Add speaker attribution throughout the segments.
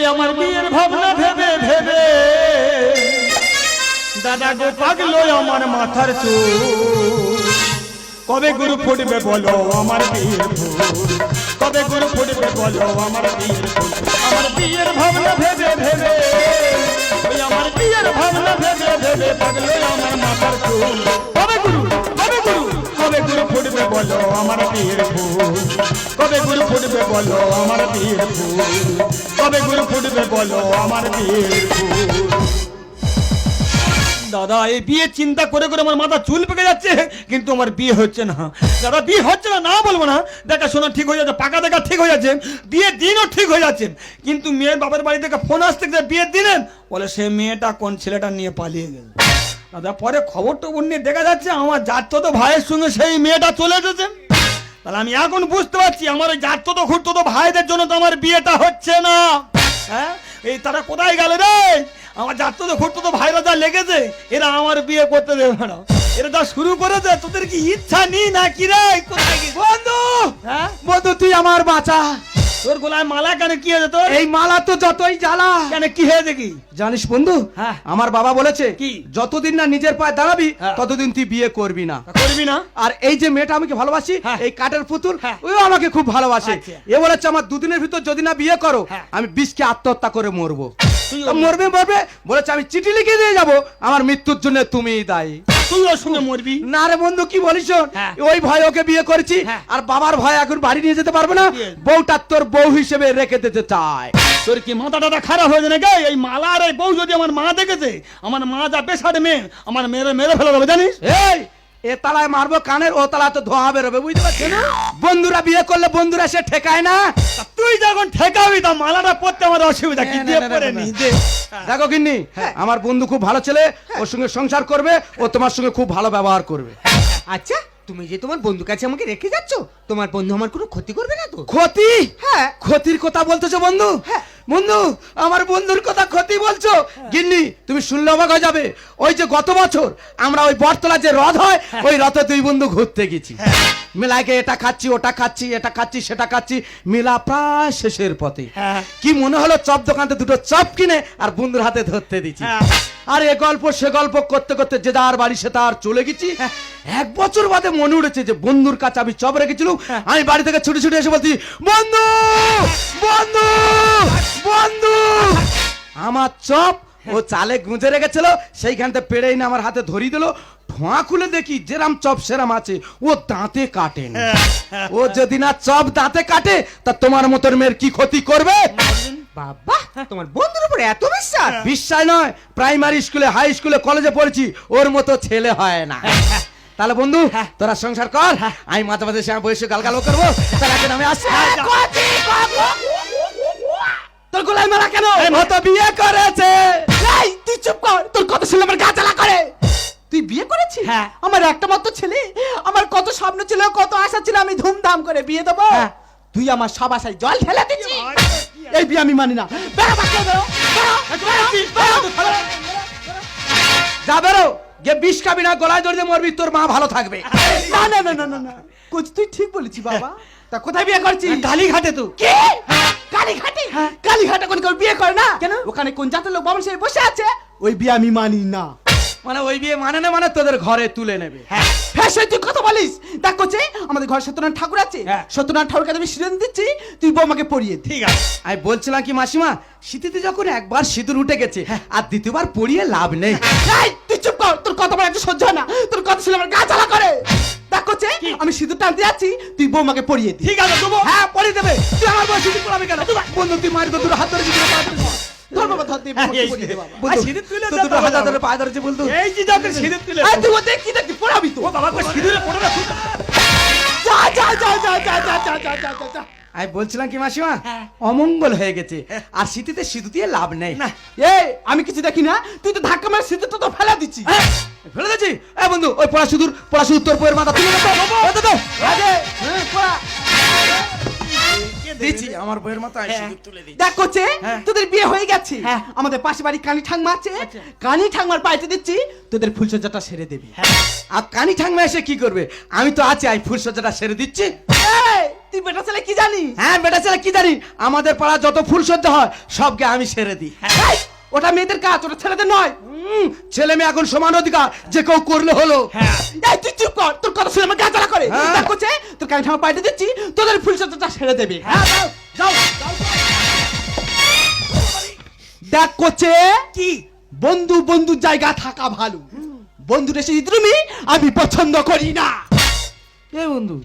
Speaker 1: আমার বিয়ের ভাবনা ভেবে ভেবে দাদা গো পাগলো আমার মাথার চুল কবে গুরু ফুটবে বলো আমার বিয়ের ফুল কবে গুরু ফুটবে বলো আমার বিয়ের ফুল আমার বিয়ের ভাবনা ভেবে ভেবে ওই আমার বিয়ের ভাবনা ভেবে ভেবে পাগলো আমার মাথার চুল কবে গুরু কবে গুরু ফুটবে বলো আমার বিয়ের ফুল কবে গুরু ফুটবে বলো আমার বিয়ের ফুল কবে গুরু ফুটবে বলো আমার বিয়ের ফুল দাদা এই বিয়ে চিন্তা করে করে আমার মাথা চুল পেকে যাচ্ছে কিন্তু আমার বিয়ে হচ্ছে না দাদা বিয়ে হচ্ছে না না বলবো না দেখাশোনা ঠিক হয়ে যাচ্ছে পাকা দেখা ঠিক হয়ে যাচ্ছে বিয়ের দিনও ঠিক হয়ে যাচ্ছে কিন্তু মেয়ের বাবার বাড়ি থেকে ফোন আসতে বিয়ের দিনে বলে সে মেয়েটা কোন ছেলেটা নিয়ে পালিয়ে গেল দাদা পরে খবর টবর নিয়ে দেখা যাচ্ছে আমার যাচ্ছে তো ভাইয়ের সঙ্গে সেই মেয়েটা চলে এসেছে তাহলে আমি এখন বুঝতে পারছি আমার ওই যাচ্ছে তো ঘুরতো তো ভাইদের জন্য তো আমার বিয়েটা হচ্ছে না হ্যাঁ এই তারা কোথায় গেল রে আমার যাত্রা তো ঘুরতো তো ভাইরা যা লেগেছে এরা আমার বিয়ে করতে দেবে না এরা যা শুরু করেছে তোদের কি ইচ্ছা নেই না কি রে কোথায় কি
Speaker 2: বন্ধু
Speaker 1: হ্যাঁ
Speaker 2: বন্ধু তুই আমার বাঁচা
Speaker 1: তোর গলায় মালা কেন কি হয়েছে তোর
Speaker 2: এই মালা তো যতই জ্বালা
Speaker 1: কেন কি হয়েছে কি
Speaker 2: জানিস বন্ধু
Speaker 1: হ্যাঁ।
Speaker 2: আমার বাবা বলেছে
Speaker 1: কি?
Speaker 2: যতদিন না নিজের পায়ে দাঁড়াবি
Speaker 1: হ্যাঁ।
Speaker 2: ততদিন তুই বিয়ে করবি না
Speaker 1: করবি না
Speaker 2: আর এই যে মেয়েটা আমাকে ভালোবাসি
Speaker 1: হ্যাঁ।
Speaker 2: এই কাঠের পুতুল
Speaker 1: হ্যাঁ।
Speaker 2: ওও আমাকে খুব ভালোবাসে
Speaker 1: আচ্ছা।
Speaker 2: এ বলেছে আমার দুদিনের ভিতর যদি না বিয়ে করো
Speaker 1: হ্যাঁ।
Speaker 2: আমি বিষকে আত্মহত্যা করে মরবো
Speaker 1: তুই
Speaker 2: তা মরবে বলেছে আমি চিঠি লিখে দিয়ে যাব আমার মৃত্যুর জন্য তুমিই দায়ী
Speaker 1: তুই ওর সঙ্গে মরবি
Speaker 2: না রে বন্ধু কি বলিস শোন,
Speaker 1: হ্যাঁ।
Speaker 2: ওই ভয় ওকে বিয়ে করেছি
Speaker 1: হ্যাঁ।
Speaker 2: আর বাবার ভয় এখন বাড়ি নিয়ে যেতে পারবে না
Speaker 1: Yes.
Speaker 2: বউটা তোর বউ হিসেবে রেখে দিতে চায়
Speaker 1: তোর কি মাথাটা খারাপ হয়েছে নাকি এই মালা আর এই বউ যদি আমার মা দেখেছে আমার মা যা পেশার মেয়ে আমার মেরে মেরে ফেলে দেবে জানিস
Speaker 2: এই এ তালায় মারবো কানের ও তালা তো ধোঁয়া বেরোবে বুঝতে পারছিস না বন্ধুরা বিয়ে করলে বন্ধুরা সে ঠেকায় না
Speaker 1: তা তুই যখন ঠেকাবি তা মালাটা পড়তে আমার অসুবিধা কি দিয়ে পরে নি দে
Speaker 2: দেখো কিন্নি আমার বন্ধু খুব ভালো ছেলে ওর সঙ্গে সংসার করবে ও তোমার সঙ্গে খুব ভালো ব্যবহার করবে
Speaker 3: আচ্ছা তুমি যে তোমার বন্ধুর কাছে আমাকে রেখে যাচ্ছ তোমার বন্ধু আমার কোনো ক্ষতি করবে না তো
Speaker 2: ক্ষতি
Speaker 3: হ্যাঁ
Speaker 2: ক্ষতির কথা বলতেছো বন্ধু
Speaker 3: হ্যাঁ।
Speaker 2: বন্ধু আমার বন্ধুর কথা ক্ষতি বলছো গিন্নি তুমি শুনলে অবাক হয়ে যাবে ওই যে গত বছর আমরা ওই বটতলা যে হ্রদ হয় ওই হ্রদে দুই বন্ধু ঘুরতে গেছি মেলাকে এটা খাচ্ছি ওটা খাচ্ছি এটা খাচ্ছি সেটা খাচ্ছি মেলা প্রায় শেষের পথে
Speaker 1: হ্যাঁ।
Speaker 2: কি মনে হলো চপ দোকানতে দুটো চপ কিনে আর বন্ধুর হাতে ধরতে দিচ্ছি
Speaker 1: হ্যাঁ।
Speaker 2: আর এ গল্প সে গল্প করতে করতে যে যার বাড়ি সে তার চলে গেছি এক বছর বাদে মনে উঠেছে যে বন্ধুর কাছে আমি চপ রেখেছিলাম আমি বাড়ি থেকে ছুটি ছুটি এসে বলছি বন্ধু বন্ধু বন্ধু আমার চপ ও চালে গুঁজে রেখেছিল সেইখান থেকে পেড়েই না আমার হাতে ধরিয়ে দিল ঠোঁয়া খুলে দেখি যেরাম চপ সেরাম আছে ও দাঁতে কাটে না ও যদি না চপ দাঁতে কাটে তা তোমার মতন মেয়ের কি ক্ষতি করবে
Speaker 3: বাবা তোমার বন্ধুর উপরে এত বিশ্বাস
Speaker 2: বিশ্বাস নয় প্রাইমারি স্কুলে হাই স্কুলে কলেজে পড়েছি ওর মতো ছেলে হয় না তাহলে বন্ধু তোরা সংসার কর আমি মাঝে মাঝে সে বয়সে গালগাল করবো তার এখন আমি আসছি তোর গোলায় মারা কেন ও তো বিয়ে করেছে
Speaker 3: এই তুই চুপ কর তোর কত শুনলে আমার গা জ্বালা করে তুই বিয়ে করেছিস
Speaker 1: হ্যাঁ।
Speaker 3: আমার একটা মাত্র ছেলে আমার কত স্বপ্ন ছিল কত আশা ছিল আমি ধুমধাম করে বিয়ে দেবো
Speaker 1: হ্যাঁ।
Speaker 3: তুই আমার সব আশায় জল ঢেলে দিচ্ছিস এই বিয়ে আমি মানি না বেরো বাচ্চা বেরো
Speaker 2: যা বেরো গিয়ে বিষ খাবি না গলায় ধরে মরবি তোর মা ভালো থাকবে
Speaker 3: না না না না না না কোচ তুই ঠিক বলেছিস বাবা তা কোথায় বিয়ে করছিস
Speaker 1: কালীঘাটে তো
Speaker 3: কি কালীঘাটে কালীঘাটে কোন কেউ বিয়ে করে না কেন ওখানে কোন জাতের লোক বাবা সে বসে আছে ওই বিয়ে আমি মানি না
Speaker 2: মানে ওই বিয়ে মানে না মানে তোদের ঘরে তুলে নেবে
Speaker 3: হ্যাঁ সে তুই কথা বলিস দেখ কোচে আমাদের ঘরে সত্যনারায়ণ ঠাকুর আছে
Speaker 1: হ্যাঁ।
Speaker 3: সত্যনারায়ণ ঠাকুরকে আমি সিঁদুর দিচ্ছি তুই বৌমাকে পরিয়ে দে
Speaker 1: ঠিক আছে
Speaker 2: আমি বলছিলাম কি মাসিমা শীতিতে যখন একবার সিঁদুর উঠে গেছে আর দ্বিতীয়বার পরিয়ে লাভ নেই
Speaker 3: এই তুই চুপ কর তোর কথা বলা একটু সহ্য হয় না তোর কথা শুনে আমার গা জ্বালা করে দেখ কোচে আমি সিঁদুর টানতে যাচ্ছি তুই বৌমাকে পরিয়ে দে
Speaker 1: ঠিক আছে দেবো
Speaker 2: হ্যাঁ পরিয়ে দেবে তুই আমার বয়স সিঁদুর পরাবে কেন বন্ধু তুই মায়ের দুটো হাত ধরে সিঁদুর পরাবে
Speaker 3: ধর বাবা ধর দে
Speaker 1: এই
Speaker 3: পরিয়ে দে বাবা
Speaker 1: আর সিঁদুর তুলে
Speaker 2: তো
Speaker 1: দে
Speaker 2: দুটো হাত ধরে পায়ে ধরেছে বলতো
Speaker 1: এই যে যাতে সিঁদুর তুলে
Speaker 3: এই তুই ওদের কি দেখি পড়াবি তো
Speaker 1: ও বাবা কই সিঁদুরে পড়ে না
Speaker 3: যা যা যা যা যা যা যা যা যা যা
Speaker 2: আমি বলছিলাম কি মাসিমা অমঙ্গল হয়ে গেছে আর শীতিতে সিঁদুর দিয়ে লাভ নেই
Speaker 1: না
Speaker 3: এই আমি কিছু দেখি না তুই তো ধাক্কা মার সিঁদুরটা তো ফেলা দিচ্ছি
Speaker 2: ফেলে দিচ্ছি এ বন্ধু ওই পড়া সিঁদুর তোর বইয়ের মাথা তুলে দে
Speaker 3: আগে পড়া
Speaker 2: দিচ্ছি আমার বইয়ের মাথায় সিঁদুর তুলে দিচ্ছি
Speaker 3: দেখ কোচে
Speaker 2: হ্যাঁ।
Speaker 3: তোদের বিয়ে হয়ে গেছে
Speaker 1: হ্যাঁ।
Speaker 3: আমাদের পাশে বাড়ি কানি ঠাংমা আছে
Speaker 1: আচ্ছা।
Speaker 3: কানি ঠাংমার পাইতে দিচ্ছি তোদের ফুলসজ্জাটা সেরে দেবে
Speaker 2: আর কানি ঠাংমা এসে কি করবে আমি তো আছি আমি ফুলসজ্জাটা সেরে দিচ্ছি
Speaker 3: এই, তুই বেটা ছেলে কি জানিস?
Speaker 2: হ্যাঁ বেটা ছেলে কি জানি, আমাদের পাড়া যত ফুল সজ্জা হয় সবকে আমি সেরে দিই।
Speaker 3: এই, ওটা মেয়েদের কাজ, ওটা ছেলেদের নয়।
Speaker 2: ছেলে মেয়ে এখন সমান অধিকার, যে কেউ করলে হলো।
Speaker 1: হ্যাঁ
Speaker 3: এই তুই চুপ কর, তোর কথা শুনে আমার গা জ্বালা করে।
Speaker 2: হ্যাঁ।
Speaker 3: দেখ কোচে, তোর কানে ঠামা পাইতে দিচ্ছি, তোদের ফুলসজ্জাটা সেরে দেবে।
Speaker 2: হ্যাঁ, যাও, যাও,
Speaker 3: দেখ কোচে,
Speaker 1: কি
Speaker 3: বন্ধু বন্ধুর জায়গা থাকা ভালো। বন্ধুর এসে ইদ্রুমি আমি পছন্দ করি না।
Speaker 2: এ বন্ধু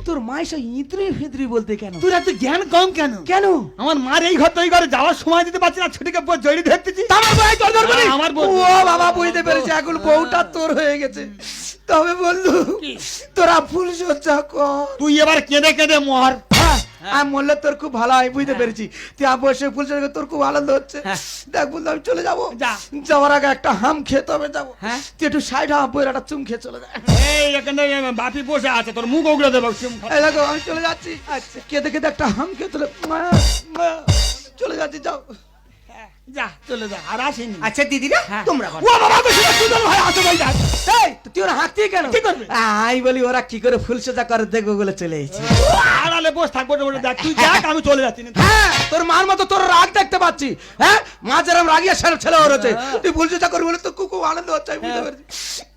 Speaker 2: তোর মায়ের সব ইঁদুরি ফিদরি বলতে কেন?
Speaker 1: তোর এত জ্ঞান কম কেন?
Speaker 2: কেন?
Speaker 1: আমার মার এই ঘর তো ওই ঘরে যাওয়ার সময় দিতে পারছি না, ছুটিকে পুরো জড়ি ধরতেছি।
Speaker 3: আমার বই তোর ধরবি?
Speaker 1: আমার
Speaker 2: ও
Speaker 1: বউ
Speaker 2: বাবা বুঝতে পেরেছি, এখন বউটা তোর হয়ে গেছে। তবে বন্ধু তোরা ফুল সজ্জা কর।
Speaker 1: তুই এবার কেঁদে কেঁদে মর।
Speaker 2: আমি বললে তোর খুব ভালো হয়, বুঝতে পেরেছি। তুই বসে ফুল সজ্জা কর, তোর খুব আনন্দ হচ্ছে। দেখ বন্ধু আমি চলে যাবো,
Speaker 1: যা।
Speaker 2: যাওয়ার আগে একটা হাম খেতে হবে। যাবো
Speaker 1: হ্যাঁ।
Speaker 2: তুই একটু সাইড হাম বইয়ের একটা চুম খেয়ে চলে যা।
Speaker 1: এই এখানে বাপি বসে আছে, তোর মুখ উগড়ে দেবো।
Speaker 2: এই দেখো আমি চলে যাচ্ছি। আচ্ছা কেঁদে কেঁদে একটা হাম খেয়ে চলে যাচ্ছি। যাও।
Speaker 1: যা চলে যা, আর আসিনি।
Speaker 3: আচ্ছা দিদিরা, তোমরা বলো।
Speaker 1: ও বাবা তো সেটা সুন্দর ভাই আসো ভাই, যা।
Speaker 2: এই, তো তুই ওরা হাঁকছিস কেন?
Speaker 1: কি করবে?
Speaker 2: আমি বলি ওরা কি করে ফুল সজ্জা করে দেখবো বলে চলে এসেছি।
Speaker 1: আড়ালে বস থাকবো বলে দেখ, তুই দেখ আমি চলে যাচ্ছি না।
Speaker 2: হ্যাঁ তোর মার মতো তোর রাগ দেখতে পাচ্ছি। হ্যাঁ মা যেরকম রাগিয়া ছেলে ওর হচ্ছে, তুই ফুল সজ্জা করবি বলে তো খুব আনন্দ হচ্ছে। আমি বুঝতে পেরেছি,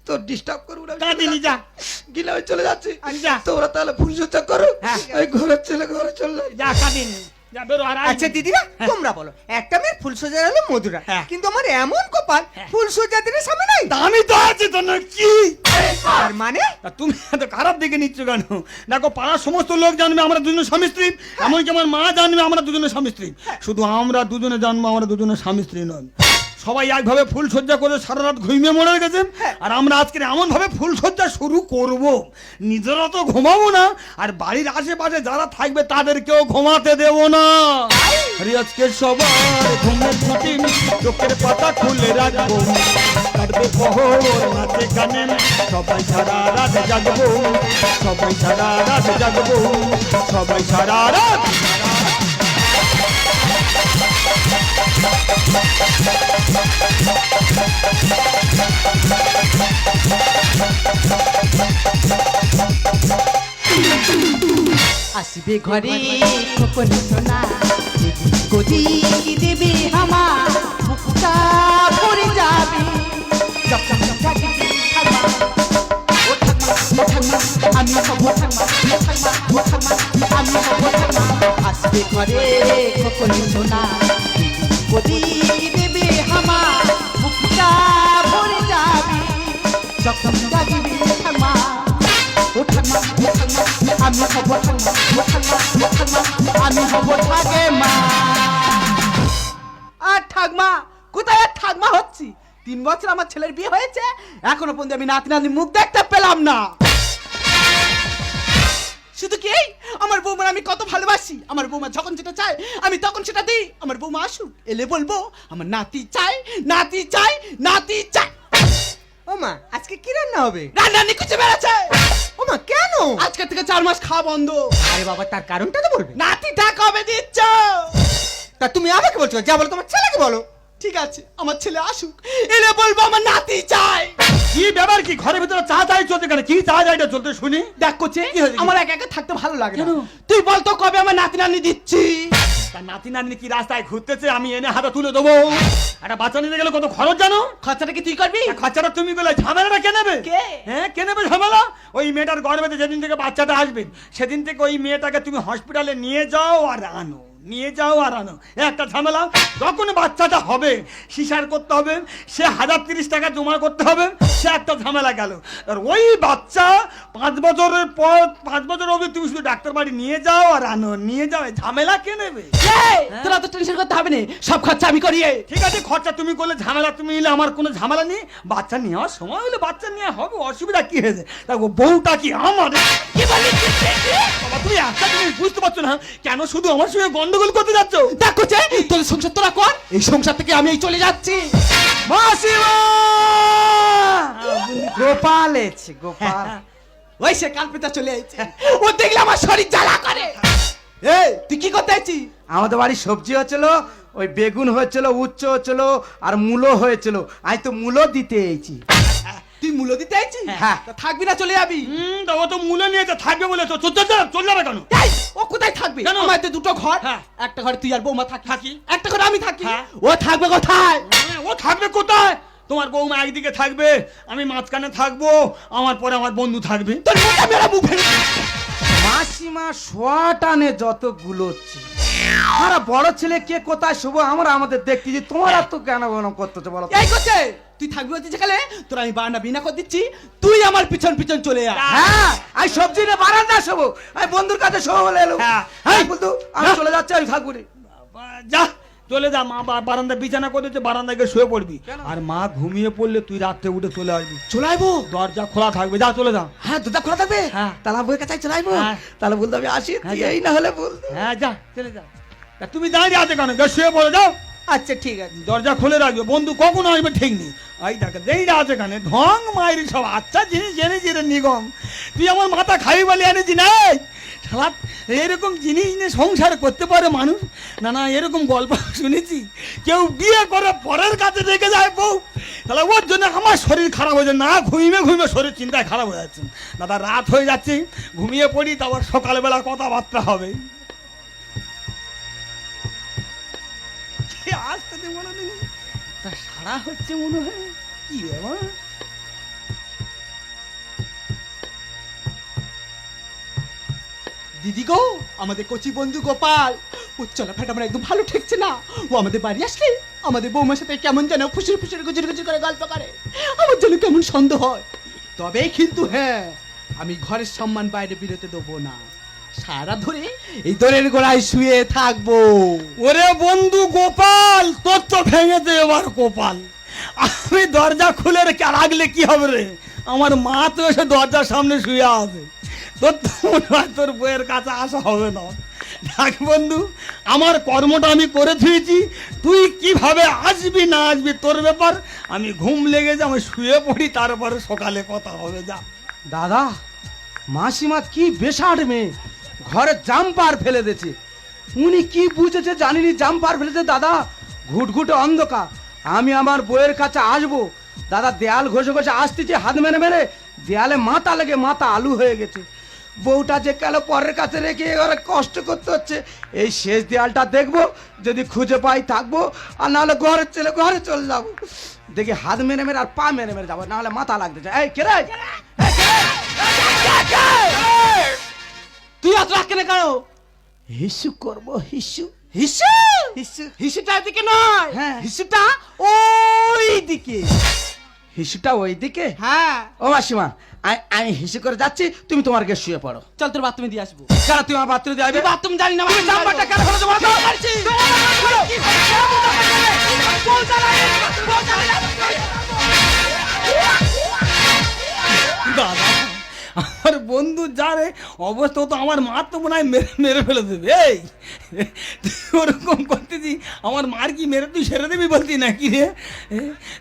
Speaker 2: তোর ডিস্টার্ব করবো না।
Speaker 1: কাঁদিনি, যা
Speaker 2: গিলে আমি চলে যাচ্ছি।
Speaker 1: যা।
Speaker 2: তোরা তাহলে ফুল সজ্জা করো, এই ঘরের ছেলে ঘরে চললো।
Speaker 1: যা, কাঁদিনি, যা বেরো। আর
Speaker 4: আচ্ছা দিদিরা, তোমরা বলো, একটা মেয়ের ফুল সজ্জা হলো মধুরা,
Speaker 1: হ্যাঁ।
Speaker 4: কিন্তু আমার এমন কপাল ফুল সজ্জা দিনের সামনে নাই।
Speaker 1: আমি তো আছি তো না, কি
Speaker 4: তার মানে
Speaker 1: তা তুমি এত খারাপ দিকে নিচ্ছ কেন? দেখো পাড়ার সমস্ত লোক জানবে আমরা দুজনে স্বামী স্ত্রী, এমনকি আমার মা জানবে আমরা দুজনে স্বামী স্ত্রী। শুধু আমরা দুজনে জানবো আমরা দুজনে স্বামী স্ত্রী নয়। সবাই একভাবে ফুল সজ্জা করে সারা রাত ঘুমিয়ে মরে গেছে, আর আমরা আজকে এমন ভাবে ফুল সজ্জা শুরু করব, নিজেরা তো ঘুমাবো না, আর বাড়ির আশেপাশে যারা থাকবে তাদেরকেও ঘুমাতে দেব না। আরে আজকে সবার ঘুমের ছুটি, চোখের পাতা খুলে রাখবো, কাটবে পহর নাচে গানে, সবাই সারা রাত জাগবো, সবাই সারা রাত জাগবো, সবাই সারা রাত।
Speaker 3: আসবে ঘরে খোকন সোনা, গদি দেবে আমার বুকটা পড়ে যাবে। যখন জাগবে ঠাম্মা, ও ঠাম্মা, ও ঠাম্মা, আমি হব ঠাম্মা, ও ঠাম্মা, ও ঠাম্মা, আমি হব ঠাম্মা। আসবে ঘরে খোকন সোনা, গদি দেবে আমার বুকটা পড়ে যাবে। যখন জাগবে ঠাম্মা, ও ঠাম্মা, ও ঠাম্মা, আমি হব ঠাম্মা, ও ঠাম্মা, ও ঠাম্মা, আমি হব ঠাকুমা। আর ঠাকমা কোথায়? আর ঠাকমা হচ্ছি। 3 বছর আমার ছেলের বিয়ে হয়েছে, এখনো পর্যন্ত আমি নাতি নাতি মুখ দেখতে পেলাম না। শুধু কি আমার বৌমার আমি কত ভালোবাসি। আমার বৌমা যখন যেটা চায় আমি তখন সেটা দিই। আমার বৌমা আসুক, এলে বলবো আমার নাতি চাই, নাতি চাই, নাতি চাই।
Speaker 4: ও মা, আজকে কি রান্না হবে?
Speaker 3: রান্না নিকুচে বেড়েছে।
Speaker 4: ও মা কেন?
Speaker 3: আজকে থেকে 4 মাস খাওয়া বন্ধ।
Speaker 4: আরে বাবা, তার কারণটা তো বলবে।
Speaker 3: নাতিটা কবে দিচ্ছ?
Speaker 4: তা তুমি আমাকে বলছো, যা বলো তোমার ছেলেকে বলো।
Speaker 3: ঠিক আছে, আমার ছেলে আসুক, এলে বলবো আমার নাতি চাই।
Speaker 1: কি ব্যাপার, কি ঘরের ভিতরে চা চাই চলতে কেন? কি চা চাইটা চলতে শুনি?
Speaker 3: দেখ কোচে,
Speaker 1: কি হয়েছে?
Speaker 3: আমার একা একা থাকতে ভালো লাগে না।
Speaker 1: কেন?
Speaker 3: তুই বল তো কবে আমার নাতি নানি দিচ্ছি?
Speaker 1: তার নাতি নাতনি কি রাস্তায় ঘুরতেছে, আমি এনে হাতে তুলে দেবো? একটা বাচ্চা নিতে গেলে কত খরচ জানো?
Speaker 3: খরচাটা কি তুই করবি?
Speaker 1: খরচাটা তুমি বলে, ঝামেলাটা কে নেবে?
Speaker 3: কে?
Speaker 1: হ্যাঁ কে নেবে ঝামেলা? ওই মেয়েটার গর্ভেতে যেদিন থেকে বাচ্চাটা আসবে সেদিন থেকে ওই মেয়েটাকে তুমি হসপিটালে নিয়ে যাও আর আনো, নিয়ে যাও আর আনো, একটা ঝামেলা। যখন বাচ্চাটা হবে সিসার করতে হবে, সে 1030 টাকা জমা করতে হবে, সে একটা ঝামেলা গেল। আর ওই বাচ্চা 5 বছরের পর 5 বছর অবধি তুমি শুধু ডাক্তার বাড়ি নিয়ে যাও আর আনো, নিয়ে যাও, এই ঝামেলা কে নেবে?
Speaker 3: তোরা তো টেনশন করতে হবে না, সব খরচা আমি করিয়ে।
Speaker 1: ঠিক আছে, খরচা তুমি করলে, ঝামেলা তুমি নিলে, আমার কোনো ঝামেলা নেই। বাচ্চা নেওয়ার সময় হলে বাচ্চা নেওয়া হবে, অসুবিধা কি হয়েছে? তা ও বউটা কি আমার? কি বলি? বাবা তুমি একটা জিনিস বুঝতে পারছো না, কেন শুধু আমার সঙ্গে গন্ডগোল করতে যাচ্ছ?
Speaker 3: দেখ কোচে, তোর সংসার তোরা কর, এই সংসার থেকে আমি এই চলে যাচ্ছি।
Speaker 2: মাসিমা গোপাল এসেছে, গোপাল।
Speaker 3: ওই সে কালপিতা চলে আইছে, ও দেখলে আমার শরীর জ্বালা করে। এই তুই কি করতে আইছিস?
Speaker 2: আমাদের বাড়ি সবজি হচ্ছিল, ওই বেগুন হয়েছিল, উচ্চ হচ্ছিল, আর মূলো হয়েছিল। আমি তো মূলো দিতে এসেছি।
Speaker 3: তুই মূল্য দিতে আইছিস
Speaker 2: হ্যাঁ।
Speaker 3: তা থাকবি না চলে যাবি
Speaker 1: তা ও তো মূল্য নিয়েছে থাকবে বলে তো চল যাবে কেন
Speaker 3: এই, ও কোথায় থাকবে
Speaker 1: কেন?
Speaker 3: আমাদের দুটো ঘর
Speaker 1: হ্যাঁ।
Speaker 3: একটা ঘরে তুই আর বৌমা থাকি
Speaker 1: থাকি।
Speaker 3: একটা ঘরে আমি থাকি
Speaker 1: হ্যাঁ।
Speaker 3: ও থাকবে কোথায়
Speaker 1: ও থাকবে কোথায় তোমার বৌমা একদিকে থাকবে আমি মাঝখানে থাকবো আমার পরে আমার বন্ধু থাকবে
Speaker 3: তোর মুখে মেরা মুখ ভেঙে দেব।
Speaker 2: মাসিমা শোয়াটানে যত গুলোচ্ছি আমরা বড় ছেলে কে কোথায় শুভ আমরা আমাদের দেখতেছি তোমার আর তো কেন গরম করতেছে বলো তো?
Speaker 3: এই করছে তুই থাকবি হচ্ছে যেখানে তোর আমি বানা বিনা করে দিচ্ছি তুই আমার পিছন পিছন চলে যা
Speaker 2: হ্যাঁ আমি সবজি নিয়ে বারান্দা শোবো আমি বন্ধুর কাছে শোবো বলে এলো
Speaker 1: হ্যাঁ।
Speaker 2: হ্যাঁ বলতো আমি চলে যাচ্ছি আমি থাকবো রে।
Speaker 1: বাবা, যা চলে যা মা বারান্দা বিছানা করে দিচ্ছে বারান্দায় গিয়ে শুয়ে পড়বি আর মা ঘুমিয়ে পড়লে তুই রাত্রে উঠে চলে আসবি
Speaker 2: চলে আইবো
Speaker 1: দরজা খোলা থাকবে যা চলে যা
Speaker 2: হ্যাঁ দুটা খোলা থাকবে
Speaker 1: হ্যাঁ।
Speaker 2: তাহলে বইয়ের কাছে চলে আইবো
Speaker 1: হ্যাঁ।
Speaker 2: তাহলে বলতো আমি আসি
Speaker 1: হ্যাঁ,
Speaker 2: তুই এই না হলে বল
Speaker 1: হ্যাঁ যা চলে যা তা তুমি দাঁড়িয়ে আছে কেন গিয়ে শুয়ে পড়ে যাও
Speaker 3: আচ্ছা ঠিক আছে
Speaker 1: দরজা খুলে রাখবে বন্ধু কখন আসবে ঠিক নেই এই দেখে দেইরা আছে কানে ঢং মায়ের সব আচ্ছা জিনিস জেনেছি রে নিগম তুই আমার মাথা খাবি বলে এনেছি না শালা এরকম জিনিস নিয়ে সংসার করতে পারে মানুষ না না এরকম গল্প শুনেছি কেউ বিয়ে করে পরের কাছে রেখে যায় বউ তাহলে ওর জন্য আমার শরীর খারাপ হয়ে যায় না ঘুমিয়ে শরীর চিন্তায় খারাপ হয়ে যাচ্ছে দাদা রাত হয়ে যাচ্ছে ঘুমিয়ে পড়ি তারপর সকালবেলা কথাবার্তা হবে আসতে মনে নেই তা সারা হচ্ছে মনে হয় কি বাবা
Speaker 3: দিদি গো আমাদের কচি বন্ধু গোপাল ও চলাফেরাটা আমার একদম ভালো ঠেকছে না ও আমাদের বাড়ি আসলে আমাদের বৌমার সাথে কেমন যেন ফুসুর ফুসুর গুজুর গুজুর করে গল্প করে আমার যেন কেমন সন্দেহ হয় তবে কিন্তু হ্যাঁ আমি ঘরের সম্মান বাইরে বেরোতে দেবো না সারা ধরে এই দোলের গোড়ায় শুয়ে থাকবো
Speaker 1: ওরে বন্ধু গোপাল তোর তো ভেঙে দে এবার গোপাল আমি দরজা খুলে রেখে রাখলে কি হবে রে আমার মা তো এসে দরজার সামনে শুয়ে আছে তোর তো মনে হয় তোর বইয়ের কাছে আসা হবে না দেখ বন্ধু আমার কর্মটা আমি করে থুয়েছি তুই কিভাবে আসবি না আসবি তোর ব্যাপার আমি ঘুম লেগেছে আমি শুয়ে পড়ি তারপরে সকালে কথা হবে যা
Speaker 2: দাদা মাসিমা কি বেসাড় মেয়ে ঘরে জাম্পার ফেলে দিয়েছে উনি কি বুঝেছে জানিনি জাম্পার ফেলেছে দাদা ঘুটঘুটে অন্ধকার আমি আমার বইয়ের কাছে আসবো দাদা দেয়াল ঘষে ঘষে আসতেছি হাত মেরে মেরে দেয়ালে মাথা লেগে মাথা আলু হয়ে গেছে বউটা যে কালো পরের কাছে রেখে এবারে কষ্ট করতে হচ্ছে এই শেষ দেয়ালটা দেখবো যদি খুঁজে পাই থাকবো আর নাহলে ঘরের ছেলে ঘরে চলে যাবো দেখি হাত মেরে মেরে আর পা মেরে মেরে যাবো নাহলে মাথা লাগতে চায় এই কে রে?
Speaker 3: তুই আজ রাখ কেন কেন
Speaker 2: হিসু করবো হিসু
Speaker 3: হিসু
Speaker 2: হিসু
Speaker 3: হিসুটা এদিকে নয়
Speaker 2: হ্যাঁ।
Speaker 3: হিসুটা ওই দিকে
Speaker 2: হিসুটা ওইদিকে
Speaker 3: হ্যাঁ
Speaker 2: ও মাসিমা আমি হিসু করে যাচ্ছি তুমি তোমার গিয়ে শুয়ে পড়ো
Speaker 3: চল তোর বাথরুমে দিয়ে আসবো
Speaker 2: কেন তুমি আমার বাথরুমে যাবে
Speaker 3: তুই বাথরুম জানি না
Speaker 2: তুমি নাম্বারটা কেন ফেলেছো বলো তো?
Speaker 1: দাদা আমার বন্ধু যারে অবস্থা তো আমার মা তো মনে হয় মেরে মেরে ফেলে দেবে এই তুই ওরকম করতেছি আমার মার কি মেরে তুই সেরে দিবি বলতি নাকি রে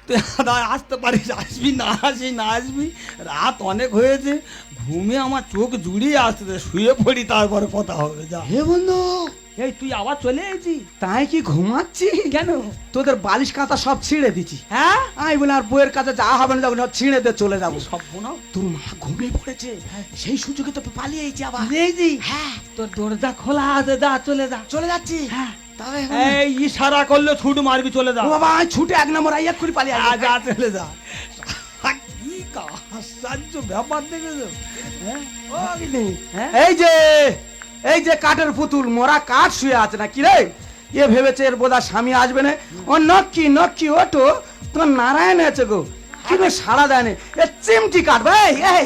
Speaker 1: তুই দাদা আসতে পারিস আসবি না আসবি রাত অনেক হয়েছে ঘুমে আমার চোখ জুড়িয়ে আসতে শুয়ে পড়ি তারপরে কথা হবে যা
Speaker 2: হে বন্ধু
Speaker 1: এই তুই আবার চলে এসেছি
Speaker 2: তাই কি ঘুমাচ্ছি
Speaker 1: কেন
Speaker 2: তোদের বালিশ কাঁথা সব ছিঁড়ে দিচ্ছি
Speaker 1: হ্যাঁ
Speaker 2: আমি বলে আর বইয়ের কাছে যা হবে না যখন সব ছিঁড়ে দিয়ে চলে যাবো
Speaker 1: সব বোনা
Speaker 2: তোর মা ঘুমিয়ে পড়েছে সেই সুযোগে তো পালিয়েছি আবার
Speaker 1: বুঝেছি হ্যাঁ তোর দরজা খোলা আছে যা চলে যা
Speaker 2: চলে যাচ্ছি
Speaker 1: হ্যাঁ
Speaker 2: তবে
Speaker 1: এই ইশারা করলে ছুট মারবি চলে যা
Speaker 2: ও বাবা আমি ছুটে এক নম্বর আইয়া করে পালিয়ে আসবো।
Speaker 1: যা চলে যা কি আশ্চর্য ব্যাপার দেখেছো হ্যাঁ
Speaker 2: ও গিন্নি,
Speaker 1: হ্যাঁ?
Speaker 2: এই যে কাঠের পুতুল মোরা কাঠ শুয়ে আছে না কি রে এ ভেবেছে এর বোধা স্বামী আসবে না ও নক্কি ওটো তোমার নারায়ণ আছে গো কিন্তু সারা দেয় না এ চিমটি কাটবে এই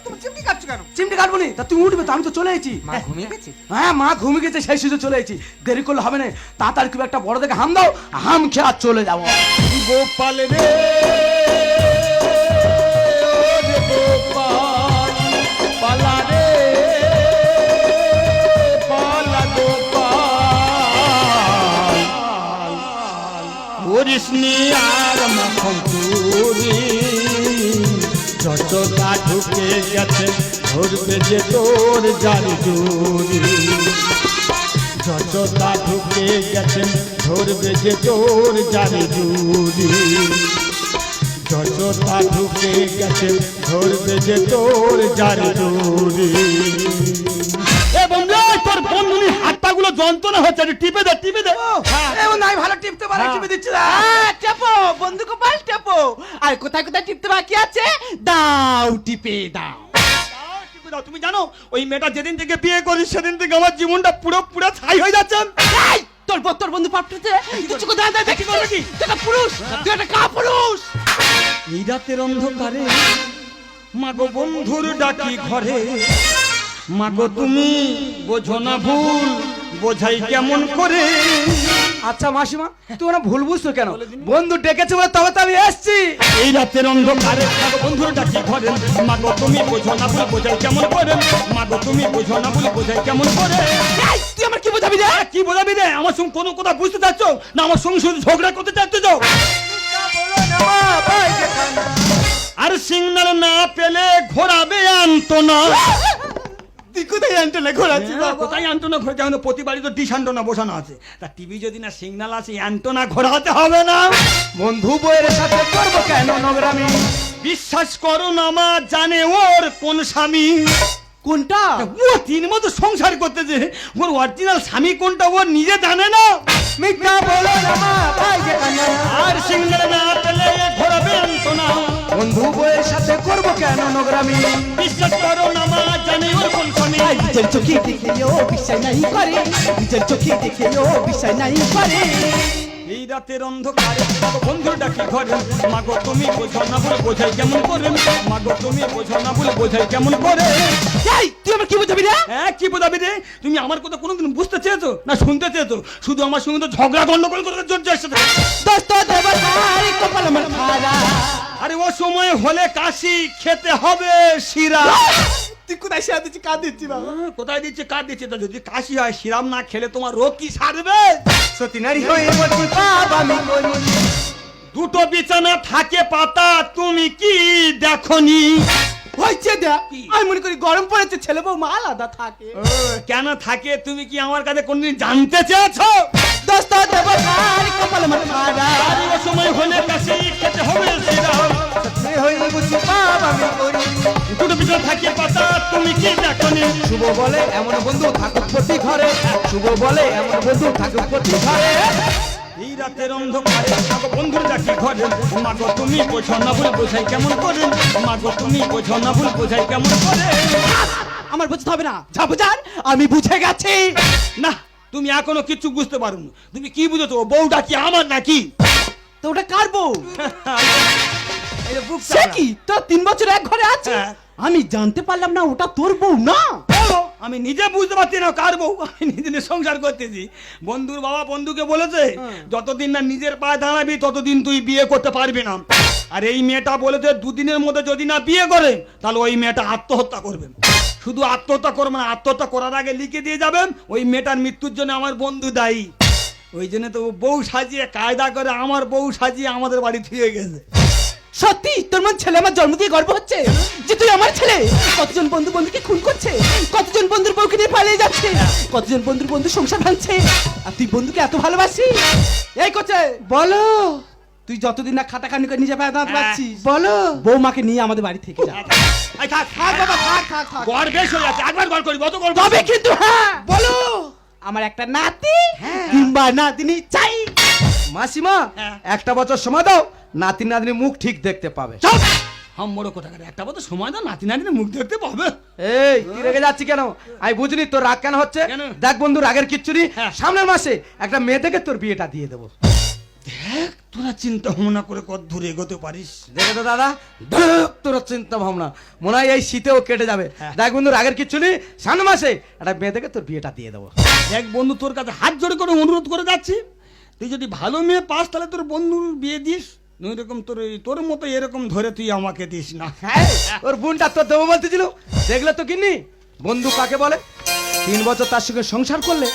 Speaker 4: তুমি চিমটি কাটছো কেন
Speaker 2: চিমটি কাটবো নি তা তুমি উঠবে তো আমি তো চলে এসেছি
Speaker 4: মা ঘুমিয়ে গেছে
Speaker 2: হ্যাঁ মা ঘুমিয়ে গেছে সেই সুযোগ চলে এসেছি দেরি করলে হবে না তাড়াতাড়ি খুব একটা বড় দেখে হাম দাও হাম খেয়ে আর চলে যাবো
Speaker 1: গোপাল রে ওরে গোপাল পালা রে পালা গোপাল করিসনি আর মাখন চুরি যতটা ঢুকে গেছে ধরবে যে তোর জারি জুরি যতটা ঢুকে গেছেন ধরবে যে তোর জারি জুরি যত শ্রোতা ঢুকে গেছে ধরবে যে তোর জারি দূরে। এ বন্ধু তোর বন্ধুনি হাতটাগুলো যন্ত্রণা হচ্ছে, একটু টিপে দে টিপে দে।
Speaker 2: এমন নাই ভালো টিপতে পারে, টিপে দিচ্ছি না।
Speaker 3: টেপো বন্ধু গোপাল টেপো। আর কোথায় কোথায় টিপতে বাকি আছে দাও, টিপে দাও।
Speaker 1: টিপে দাও। তুমি জানো ওই মেয়েটা যেদিন থেকে বিয়ে করিস সেদিন থেকে আমার জীবনটা পুরো পুরো ছাই হয়ে যাচ্ছে।
Speaker 3: এই, তোর বন্ধু পাপড়িতে কিছু কথা দেখি কি তুই একটা পুরুষ, তুই একটা কাপুরুষ।
Speaker 1: এই রাতের অন্ধকারে মাগো বন্ধুর ডাকি ঘরে, মাগো তুমি বোঝো না ভুল বোঝাই কেমন করে।
Speaker 2: আচ্ছা মাসিমা, তুই ওরা ভুল বুঝছো কেন? বন্ধু ডেকেছে বলে তবে তো আমি এসছি।
Speaker 1: এই রাতের অন্ধকারে মাগো বন্ধুর ডাকি ঘরে, মাগো তুমি বোঝো না ভুল বোঝাই কেমন করে, মাগো তুমি বোঝো না ভুল বোঝাই কেমন করে।
Speaker 3: এই, তুই আমার কি বোঝাবি রে?
Speaker 1: কি বোঝাবি রে? আমার সঙ্গে কোনো কথা বুঝতে চাচ্ছ না? আমার সঙ্গে শুধু ঝগড়া করতে চাচ্ছ? আর সিগন্যাল না পেলে ঘোরাবে আনতো না।
Speaker 4: তুই কোথায় আনটনে ঘোরাচ্ছি বাবা?
Speaker 1: কোথায় অ্যান্টোনা ঘোরা যাবে? প্রতি বাড়ি তো ডিশ অ্যান্টোনা বসানো আছে। তা টিভি যদি না সিগন্যাল আছে অ্যান্টোনা ঘোরাতে হবে না।
Speaker 2: বন্ধু বইয়ের সাথে করবো কেন নোংরামি?
Speaker 1: বিশ্বাস করো না মা জানে ওর কোন স্বামী।
Speaker 3: কোনটা?
Speaker 1: ও তিন মতো সংসার করতেছে, ওর অরিজিনাল স্বামী কোনটা ও নিজে জানে না।
Speaker 2: মিথ্যা বলো না মা, ভাই যে কান্না।
Speaker 1: আর সিগন্যাল না পেলে ঘোরাবে আনটোনা।
Speaker 2: বন্ধু বইয়ের সাথে করবো কেন নোংরামি?
Speaker 1: বিশ্বাস করো না মা জানে ওর কোন স্বামী।
Speaker 3: নিজের চোখে দেখেও বিশ্বাস নাই করে, নিজের চোখে দেখেও বিশ্বাস নাই করে।
Speaker 1: এই রাতের অন্ধকারে মাগো বন্ধু ডাকি ঘরে, মাগো তুমি বোঝো না ভুল বোঝাই কেমন করে, মাগো তুমি বোঝো না ভুল বোঝাই কেমন করে।
Speaker 3: এই, তুই আমার কি বোঝাবি রে?
Speaker 1: হ্যাঁ কি বোঝাবি রে? তুমি আমার কথা কোনোদিন বুঝতে চেয়েছো না শুনতে চেয়েছো? শুধু আমার সঙ্গে তো ঝগড়া গন্ডগোল করে জন্য এসেছে।
Speaker 3: দোস্ত দেবতার কপাল আমার খারা।
Speaker 1: আরে ও সময় হলে কাশি খেতে হবে শিরা।
Speaker 4: তুই কোথায় শিরা দিচ্ছি, কাঁদ দিচ্ছি বাবা?
Speaker 1: কোথায় দিচ্ছে কার দিচ্ছে? তা যদি কাশি হয় শিরাম না খেলে তোমার রোগ কি সারবে?
Speaker 4: সত্যি নারী হয়ে বলছি পাপ আমি করি।
Speaker 1: দুটো বিছানা থাকে পাতা তুমি কি দেখনি?
Speaker 4: হয়েছে দেখ, আমি মনে করি গরম পড়েছে, ছেলে বউ মা আলাদা থাকে।
Speaker 1: কেন থাকে তুমি কি আমার কাছে কোনদিন জানতে চেয়েছো?
Speaker 3: দোস্ত দেবতার কপাল আমার খারা।
Speaker 1: আরে ও সময় হলে কাশি খেতে হবে শিরাম।
Speaker 4: সত্যি হয়ে বলছি পাপ আমি করি।
Speaker 1: দুটো বিছানা থাকে পাতা তুমি কি দেখনি?
Speaker 2: শুভ বলে এমন বন্ধু থাকুক প্রতি ঘরে, শুভ বলে এমন বন্ধু থাকুক প্রতি ঘরে।
Speaker 1: এই রাতের অন্ধকারে মাগো বন্ধুর ডাকি ঘরে, মাগো তুমি বোঝো না ভুল বোঝাই কেমন করে, মাগো তুমি বোঝো না ভুল বোঝাই কেমন করে।
Speaker 3: আমার বুঝতে হবে না, যা বুঝার আমি বুঝে গেছি।
Speaker 1: না তুমি এখনো কিছু বুঝতে পারো না। তুমি কি বুঝেছো? ও বউটা কি আমার নাকি?
Speaker 3: তো ওটা কার বউ?
Speaker 1: এই যে বুক
Speaker 3: সে
Speaker 1: চাপড়া।
Speaker 3: কি তোর 3 বছর এক ঘরে আছে?
Speaker 1: হ্যাঁ।
Speaker 3: আমি জানতে পারলাম না ওটা তোর বউ না।
Speaker 1: বলো, আমি নিজে বুঝতে পারছি না কার বউ। আমি নিজে সংসার করতেছি। বন্ধুর বাবা বন্ধুকে বলেছে যতদিন না নিজের পায়ে দাঁড়াবি ততদিন তুই বিয়ে করতে পারবি না। আর এই মেয়েটা বলেছে দুদিনের মধ্যে যদি না বিয়ে করে তাহলে ওই মেয়েটা আত্মহত্যা করবে। শুধু আত্মহত্যা করবে না, আত্মহত্যা করার আগে লিখে দিয়ে যাবেন ওই মেয়েটার মৃত্যুর জন্য আমার বন্ধু দায়ী। ওই জন্য তো ও বউ সাজিয়ে কায়দা করে আমার বউ সাজিয়ে আমাদের বাড়ি থুয়ে গেছে।
Speaker 3: সত্যি তোর মন ছেলে আমার জন্ম দিয়ে গর্ব হচ্ছে যে তুই আমার ছেলে। কতজন বন্ধু বন্ধুকে খুন করছে, কতজন বন্ধুর বউকে নিয়ে পালিয়ে যাচ্ছে, কতজন বন্ধু সংসার ভাঙছে, আর তুই বন্ধুকে এত ভালোবাসি। এই করছে বলো, তুই যতদিন না খাটাখানি করে নিজে পায়ে দাঁড়াতে পারছিস বলো বৌমাকে নিয়ে আমাদের বাড়ি থেকে যা।
Speaker 1: এই থাক থাক বাবা থাক থাক থাক। গড় বেশ হয়ে যাচ্ছে, একবার গড় করি, কত গড়
Speaker 3: তবে কিন্তু হ্যাঁ বলো আমার একটা নাতি কিংবা নাতনি চাই।
Speaker 2: মাসিমা
Speaker 1: হ্যাঁ।
Speaker 2: একটা বছর সময় দাও, নাতি নাতনি মুখ ঠিক দেখতে পাবে।
Speaker 1: চুপ! হাম বড় কথা করে একটা বছর সময় দাও, নাতি নাতির মুখ দেখতে পাবে।
Speaker 2: এই তুই রেগে যাচ্ছি কেন? আমি বুঝিনি তোর রাগ কেন হচ্ছে।
Speaker 1: কেন?
Speaker 2: দেখ বন্ধু, রাগের কিচ্ছু নেই।
Speaker 1: হ্যাঁ।
Speaker 2: সামনের মাসে একটা মেয়ে থেকে তোর বিয়েটা দিয়ে দেবো।
Speaker 1: দেখ তোরা চিন্তা ভাবনা করে কত দূরে এগোতে পারিস।
Speaker 2: দেখে তো দাদা, দেখ তোর চিন্তা ভাবনা মনে হয় এই শীতেও কেটে যাবে।
Speaker 1: হ্যাঁ।
Speaker 2: দেখ বন্ধু, রাগের কিচ্ছু নেই। সামনের মাসে একটা মেয়ে থেকে তোর বিয়েটা দিয়ে দেবো।
Speaker 1: দেখ বন্ধু তোর কাছে হাত জোড়ে করে অনুরোধ করে যাচ্ছি, তুই যদি ভালো মেয়ে পাস তাহলে তোর বন্ধুর বিয়ে দিস। এরকম তোর মতো এরকম ধরে তুই আমাকে দিস না।
Speaker 2: হ্যাঁ, ওর বোনটা তোর দেবো বলতেছিল, দেখলে তো কিনি বন্ধু কাকে বলে। 3 বছর তার সঙ্গে সংসার করলে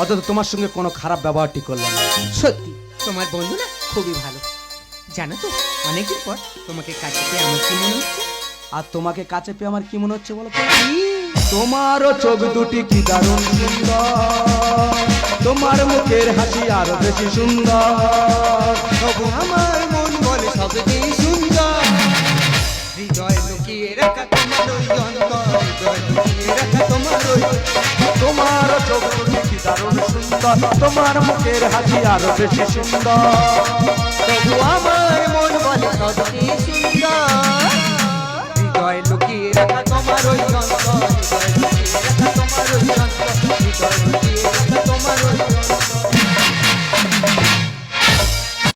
Speaker 2: অথচ তোমার সঙ্গে কোনো খারাপ ব্যবহারটি করলে না।
Speaker 4: সত্যি তোমার বন্ধু না খুবই ভালো। জানো তো অনেকদিন পর তোমাকে কাছে পেয়ে আমার কি মনে হচ্ছে?
Speaker 2: আর তোমাকে কাছে পেয়ে আমার কি মনে হচ্ছে বলো তো? তোমারও চোখ দুটি কি দারুণ সুন্দর, তোমার মুখের হাসি আরো বেশি সুন্দর।
Speaker 4: তবু আমার মন বলে সবচেয়ে সুন্দর। হৃদয় লুকিয়ে রাখা তোমার ওই অন্তর, হৃদয় লুকিয়ে রাখা তোমার ওই।
Speaker 2: তোমার চোখ দুটি কি দারুণ সুন্দর, তোমার মুখের হাসি আরো বেশি সুন্দর।
Speaker 4: তবু আমার